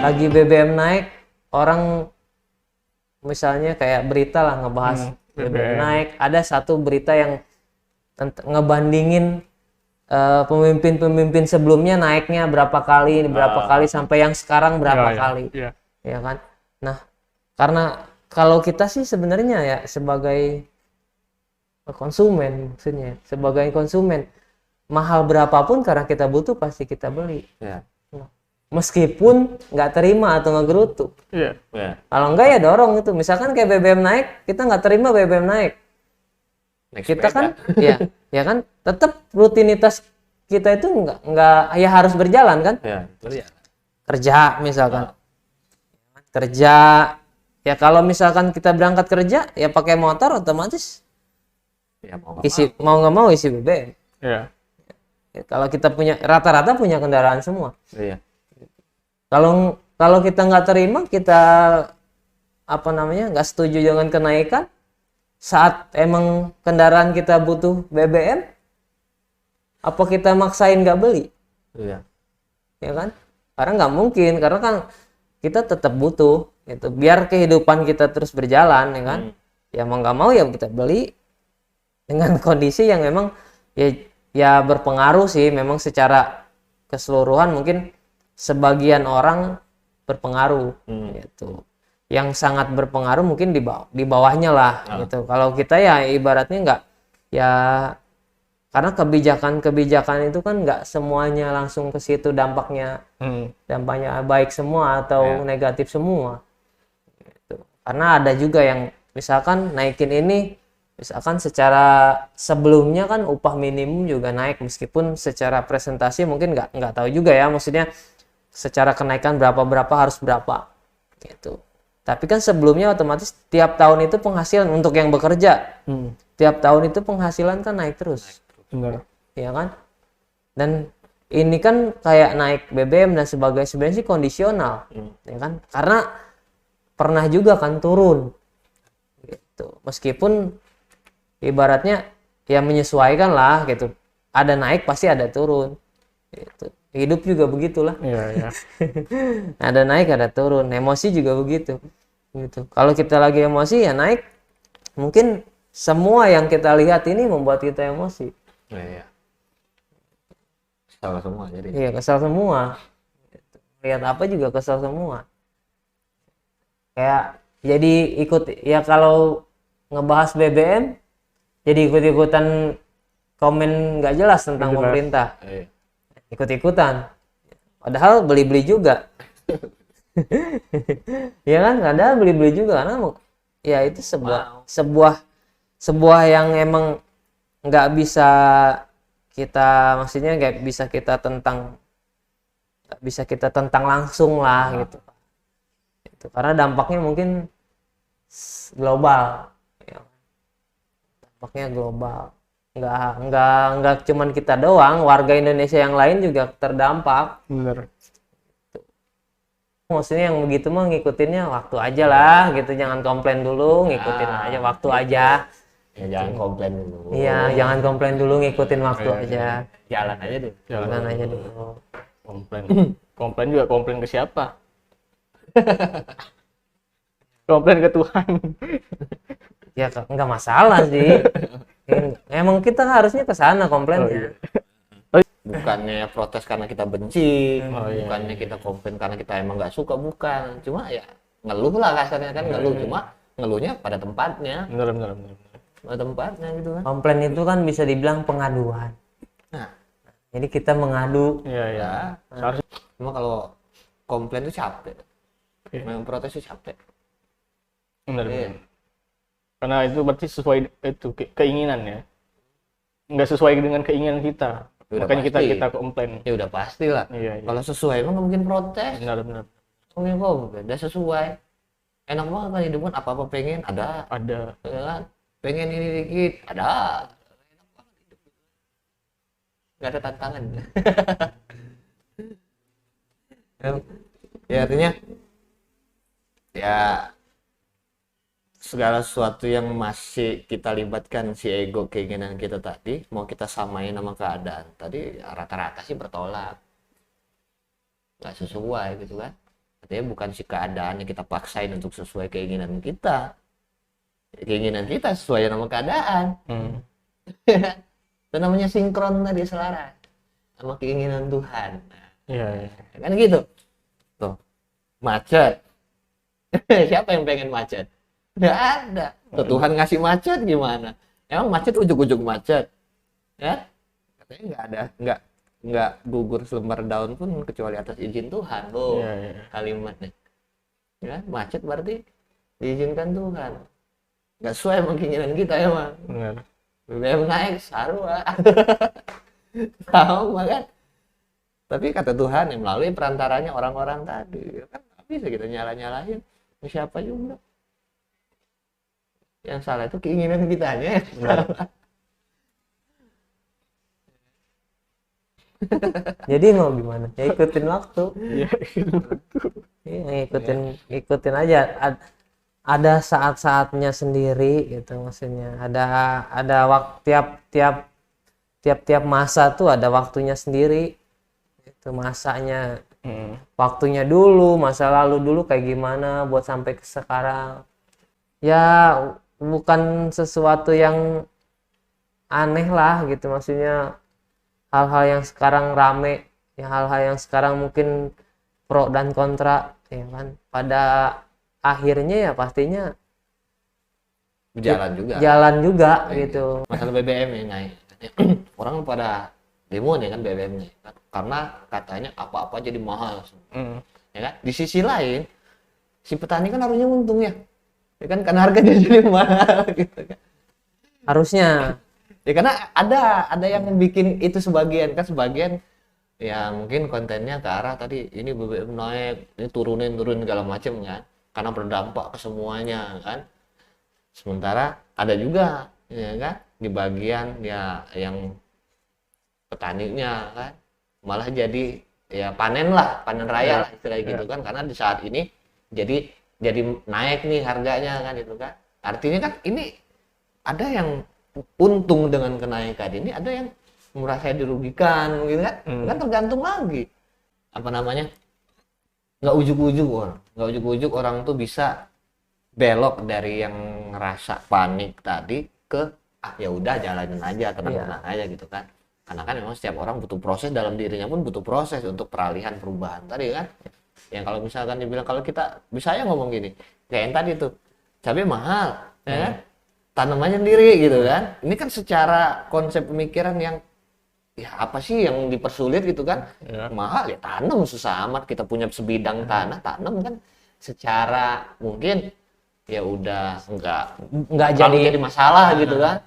lagi BBM naik, orang misalnya kayak berita lah ngebahas BBM naik, ada satu berita yang ngebandingin pemimpin-pemimpin sebelumnya naiknya berapa kali sampai yang sekarang berapa kali, ya kan? Nah, karena kalau kita sih sebenarnya ya sebagai konsumen, maksudnya sebagai konsumen, mahal berapapun karena kita butuh pasti kita beli. Meskipun nggak terima atau ngegerutu. Kalau enggak ya dorong itu. Misalkan kayak BBM naik, kita nggak terima BBM naik. Kita kan, ya kan, tetap rutinitas kita itu nggak ya harus berjalan kan? Kerja misalkan, kerja. Ya kalau misalkan kita berangkat kerja, ya pakai motor otomatis. Mau nggak mau isi BBM. Ya, kalau kita punya rata-rata punya kendaraan semua. Kalau kita nggak terima, kita nggak setuju dengan kenaikan saat emang kendaraan kita butuh BBM, apa kita maksain nggak beli? Ya kan? Karena nggak mungkin, karena kan kita tetap butuh itu biar kehidupan kita terus berjalan, ya kan? Ya mau nggak mau ya kita beli dengan kondisi yang memang ya berpengaruh sih, memang secara keseluruhan mungkin sebagian orang berpengaruh gitu. Yang sangat berpengaruh mungkin di bawahnya lah gitu. Kalau kita ya ibaratnya nggak ya, karena kebijakan itu kan nggak semuanya langsung ke situ dampaknya baik semua atau negatif semua gitu. Karena ada juga yang misalkan naikin ini, misalkan secara sebelumnya kan upah minimum juga naik, meskipun secara presentasi mungkin nggak tahu juga ya, maksudnya secara kenaikan berapa harus berapa gitu. Tapi kan sebelumnya otomatis tiap tahun itu penghasilan untuk yang bekerja, tiap tahun itu penghasilan kan naik terus. Benar. Ya kan? Dan ini kan kayak naik BBM dan sebenarnya sih kondisional, ya kan? Karena pernah juga kan turun gitu. Meskipun ibaratnya ya menyesuaikan lah gitu. Ada naik pasti ada turun gitu. Hidup juga begitulah. Ada naik ada turun. Emosi juga begitu gitu. Kalau kita lagi emosi ya naik, mungkin semua yang kita lihat ini membuat kita emosi. Kesal semua jadi. Iya, kesal semua. Lihat apa juga kesal semua. Kayak jadi ikut ya, kalau ngebahas BBM jadi ikut-ikutan komen nggak jelas tentang pemerintah. Ikut-ikutan. Padahal beli-beli juga. Ya kan? Padahal beli-beli juga karena ya itu sebuah yang emang nggak bisa kita, maksudnya nggak bisa kita tentang langsung lah gitu. Karena dampaknya mungkin global. Ya. Dampaknya global. Nggak cuman kita doang, warga Indonesia yang lain juga terdampak. Bener. Maksudnya yang begitu mah ngikutinnya waktu aja lah gitu, jangan komplain dulu, ngikutin aja waktu aja. Ya jangan komplain dulu. Iya, jangan komplain dulu, ngikutin waktu aja. Jalan aja deh. Jalan aja dulu. Komplain juga komplain ke siapa? Komplain ke Tuhan. Ya nggak masalah sih. Emang kita harusnya ke sana komplainnya. Bukannya protes karena kita benci, bukannya kita komplain karena kita emang nggak suka, bukan. Cuma ya ngeluh lah kasarnya kan, ngeluh, cuma ngeluhnya pada tempatnya. Bener. Pada tempatnya gitu kan. Komplain itu kan bisa dibilang pengaduan. Nah, jadi kita mengadu. Iya. Cuma kalau komplain itu capek. Memang protes itu capek. Bener. Karena itu berarti sesuai itu keinginan ya. Nggak sesuai dengan keinginan kita. Udah Makanya pasti. kita komplain. Ya udah pasti lah. Iya. Kalau sesuai emang nggak mungkin protes. Benar. Mungkin komplain, udah sesuai. Enak banget kan hidup kan, apa-apa pengen ada. Ya kan? Pengen ini dikit ada. Enak banget hidup. Nggak ada tantangan. Ya artinya ya segala sesuatu yang masih kita libatkan si ego, keinginan kita tadi, mau kita samain sama keadaan tadi, rata-rata sih bertolak, nggak sesuai gitu kan. Artinya bukan si keadaan yang kita paksain untuk sesuai keinginan kita. Keinginan kita sesuai sama keadaan. Itu namanya sinkron tadi, selaras sama keinginan Tuhan. Iya, iya. Kan gitu. Tuh, macet. Siapa yang pengen macet? Nggak ada. Tuh, Tuhan ngasih macet gimana? Emang macet ujung-ujung macet, ya? Katanya nggak gugur selembar daun pun kecuali atas izin Tuhan. Oh, Iya, iya. kalimatnya. Ya, macet berarti diizinkan Tuhan. Nggak sesuai sama keinginan kita emang. Benar. BBM naik, sarua. Sama kan? Tapi kata Tuhan yang melalui perantaranya orang-orang tadi, kan nggak bisa kita nyala-nyalahin siapa juga. Yang salah itu keinginan kitanya. Jadi mau gimana? Ya ikutin waktu. Iya. Iya, ikutin aja. Ada saat-saatnya sendiri gitu maksudnya. Ada waktu tiap masa tuh ada waktunya sendiri. Itu masanya. Waktunya dulu, masa lalu dulu kayak gimana buat sampai ke sekarang. Ya bukan sesuatu yang aneh lah gitu maksudnya. Hal-hal yang sekarang rame, ya hal-hal yang sekarang mungkin pro dan kontra, ya kan. Pada akhirnya ya pastinya jalan juga gitu. Masalah BBM yang naik. Orang pada demo nih kan BBM-nya. Karena katanya apa-apa jadi mahal. Ya kan? Di sisi lain, si petani kan harusnya untung ya. Ya kan, karena harganya jadi mahal gitu kan. Harusnya. Ya karena ada yang bikin itu sebagian ya mungkin kontennya ke arah tadi ini BBM naik, ini turunin segala macam kan. Karena berdampak ke semuanya kan. Sementara ada juga ya kan di bagian ya yang petaninya kan malah jadi ya panen raya lah istilahnya gitu kan, karena di saat ini jadi naik nih harganya kan itu kan. Artinya kan ini ada yang untung dengan kenaikan ini, ada yang merasa dirugikan gitu kan. Kan tergantung lagi apa namanya, nggak ujuk-ujuk orang tuh bisa belok dari yang ngerasa panik tadi ke ya udah jalanin aja, tenang-tenang aja gitu kan. Karena kan memang setiap orang butuh proses, dalam dirinya pun butuh proses untuk peralihan perubahan tadi kan. Yang kalau misalkan dibilang, kalau kita bisa ya ngomong gini kayak yang tadi tuh cabai mahal ya kan, tanam aja sendiri gitu kan. Ini kan secara konsep pemikiran yang ya apa sih yang dipersulit gitu kan. Mahal ya tanam, susah amat, kita punya sebidang tanah tanam kan. Secara mungkin ya udah enggak jadi masalah gitu kan.